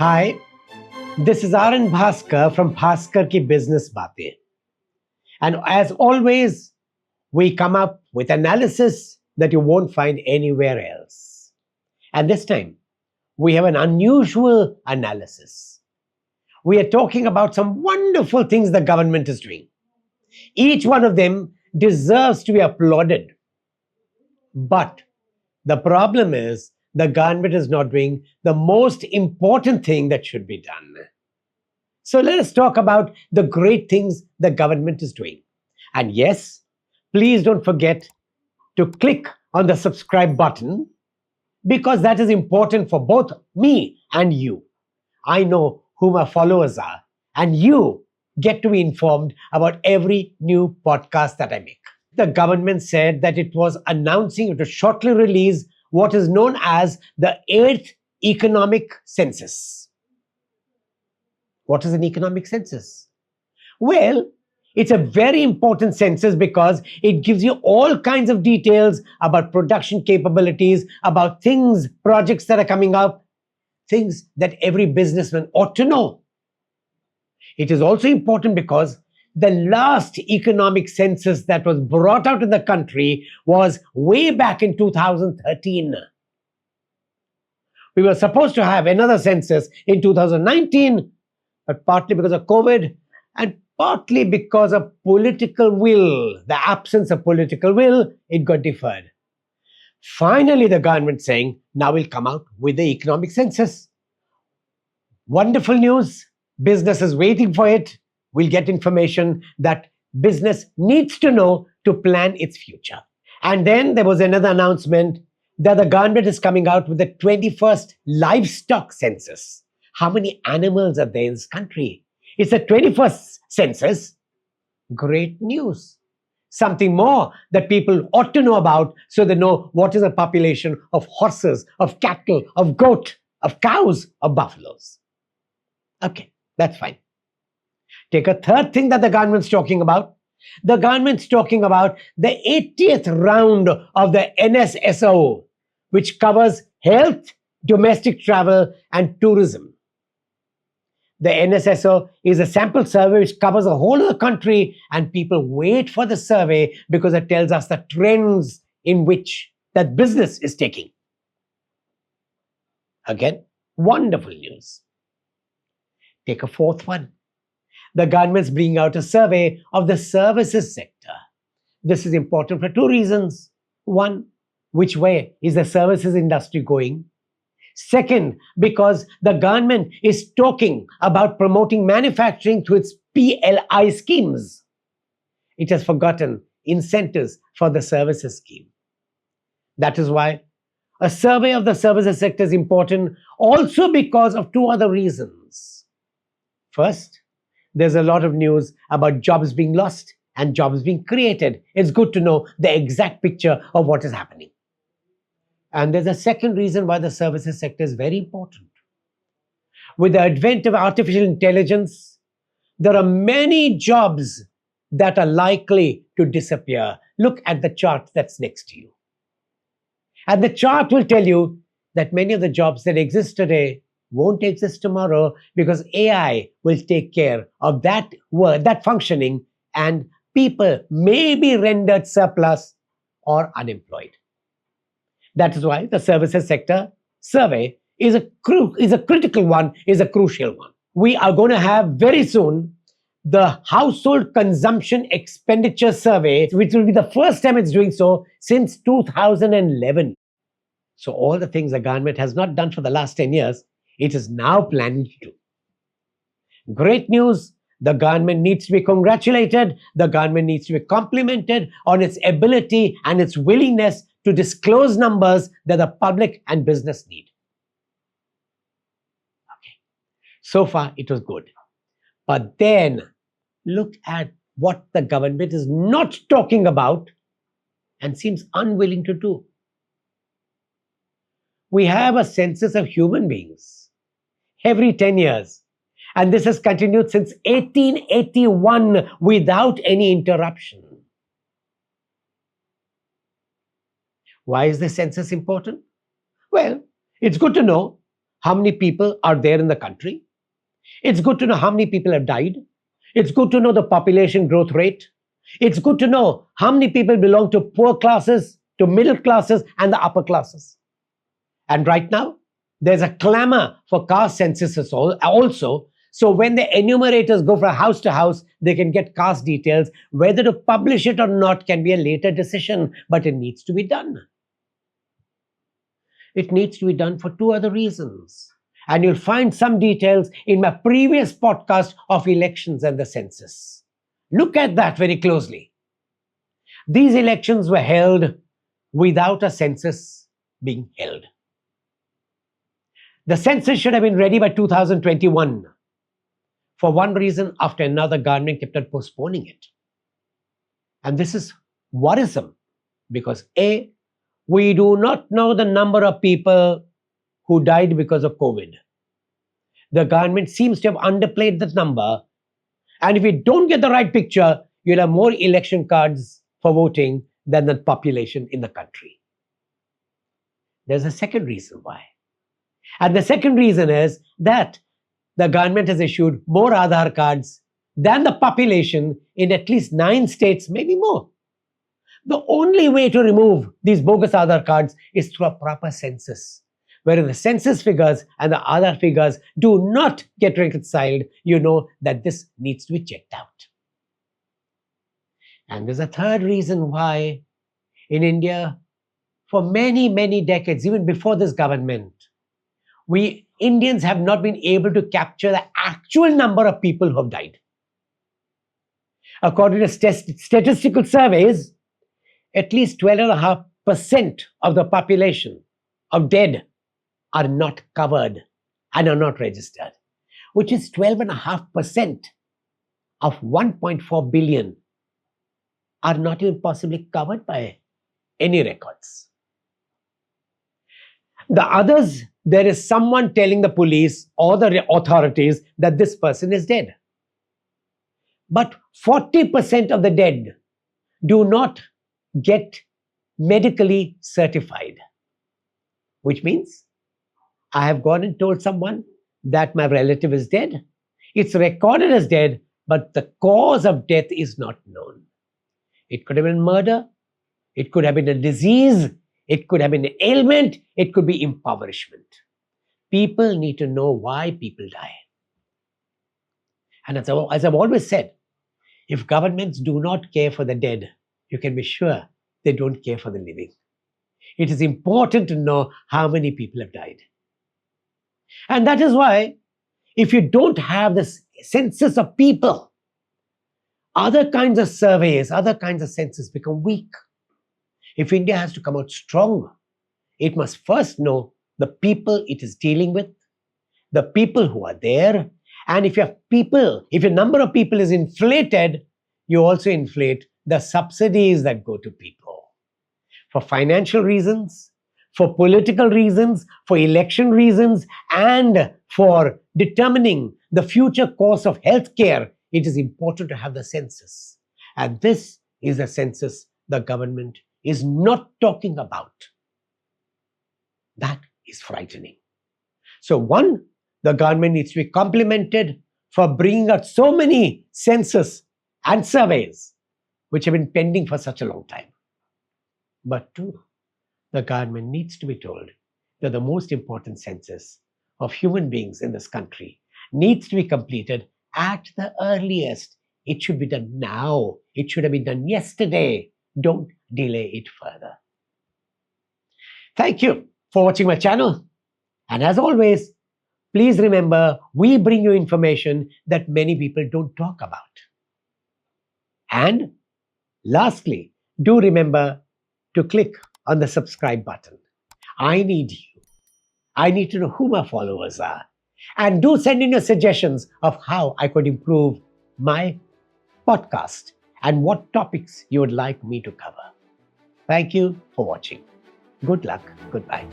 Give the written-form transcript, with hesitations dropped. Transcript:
Hi, this is RN Bhaskar from Bhaskar Ki Business Baatein. And as always, we come up with analysis that you won't find anywhere else. And this time, we have an unusual analysis. We are talking about some wonderful things the government is doing. Each one of them deserves to be applauded. But the problem is the government is not doing the most important thing that should be done. So let us talk about the great things the government is doing. And yes, please don't forget to click on the subscribe button because that is important for both me and you. I know who my followers are, and you get to be informed about every new podcast that I make. The government said that it was announcing it would shortly release what is known as the 8th Economic Census. What is an economic census? Well, it's a very important census because it gives you all kinds of details about production capabilities, about things, projects that are coming up, things that every businessman ought to know. It is also important because the last economic census that was brought out in the country was way back in 2013. We were supposed to have another census in 2019, but partly because of COVID and partly because of political will, the absence of political will, it got deferred. Finally, the government saying, now we'll come out with the economic census. Wonderful news. Business is waiting for it. We'll get information that business needs to know to plan its future. And then there was another announcement that the government is coming out with the 21st livestock census. How many animals are there in this country? It's the 21st census. Great news. Something more that people ought to know about so they know what is the population of horses, of cattle, of goat, of cows, of buffaloes. Okay, that's fine. Take a third thing that the government's talking about. The government's talking about the 80th round of the NSSO, which covers health, domestic travel, and tourism. The NSSO is a sample survey which covers the whole of the country, and people wait for the survey because it tells us the trends in which that business is taking. Again, wonderful news. Take a fourth one. The government's bringing out a survey of the services sector. This is important for two reasons. One, which way is the services industry going? Second, because the government is talking about promoting manufacturing through its PLI schemes. It has forgotten incentives for the services scheme. That is why a survey of the services sector is important also because of two other reasons. First, there's a lot of news about jobs being lost and jobs being created. It's good to know the exact picture of what is happening. And there's a second reason why the services sector is very important. With the advent of artificial intelligence, there are many jobs that are likely to disappear. Look at the chart that's next to you. And the chart will tell you that many of the jobs that exist today won't exist tomorrow because AI will take care of that work, that functioning, and people may be rendered surplus or unemployed. That is why the services sector survey is a critical one, is a crucial one. We are going to have very soon the household consumption expenditure survey, which will be the first time it's doing so since 2011. So all the things the government has not done for the last 10 years, it is now planning to do. Great news. The government needs to be congratulated. The government needs to be complimented on its ability and its willingness to disclose numbers that the public and business need. Okay. So far, it was good. But then, look at what the government is not talking about and seems unwilling to do. We have a census of human beings every 10 years. And this has continued since 1881 without any interruption. Why is the census important? Well, it's good to know how many people are there in the country. It's good to know how many people have died. It's good to know the population growth rate. It's good to know how many people belong to poor classes, to middle classes, and the upper classes. And right now, there's a clamor for caste censuses also. So when the enumerators go from house to house, they can get caste details. Whether to publish it or not can be a later decision, but it needs to be done. It needs to be done for two other reasons. And you'll find some details in my previous podcast of elections and the census. Look at that very closely. These elections were held without a census being held. The census should have been ready by 2021. For one reason after another, government kept on postponing it. And this is worrisome because A, we do not know the number of people who died because of COVID. The government seems to have underplayed that number. And if you don't get the right picture, you'll have more election cards for voting than the population in the country. There's a second reason why. And the second reason is that the government has issued more Aadhaar cards than the population in at least 9 states, maybe more. The only way to remove these bogus Aadhaar cards is through a proper census. Whereas the census figures and the Aadhaar figures do not get reconciled, you know that this needs to be checked out. And there's a third reason why in India, for many, many decades, even before this government, we Indians have not been able to capture the actual number of people who have died. According to statistical surveys, at least 12.5% of the population of dead are not covered and are not registered, which is 12.5% of 1.4 billion are not even possibly covered by any records. The others, there is someone telling the police or the authorities that this person is dead. But 40% of the dead do not get medically certified, which means I have gone and told someone that my relative is dead. It's recorded as dead, but the cause of death is not known. It could have been murder. It could have been a disease. It could have been an ailment. It could be impoverishment. People need to know why people die. And as I've always said, if governments do not care for the dead, you can be sure they don't care for the living. It is important to know how many people have died. And that is why, if you don't have this census of people, other kinds of surveys, other kinds of census become weak. If India has to come out strong, it must first know the people it is dealing with, the people who are there. And if your number of people is inflated, you also inflate the subsidies that go to people. For financial reasons, for political reasons, for election reasons, and for determining the future course of healthcare, it is important to have the census. And this is a census the government is not talking about. That is frightening. So one, the government needs to be complimented for bringing out so many census and surveys which have been pending for such a long time. But two, the government needs to be told that the most important census of human beings in this country needs to be completed at the earliest. It should be done now. It should have been done yesterday. Don't delay it further. Thank you for watching my channel. And as always, please remember, we bring you information that many people don't talk about. And lastly, do remember to click on the subscribe button. I need you. I need to know who my followers are. And do send in your suggestions of how I could improve my podcast and what topics you would like me to cover. Thank you for watching. Good luck. Goodbye.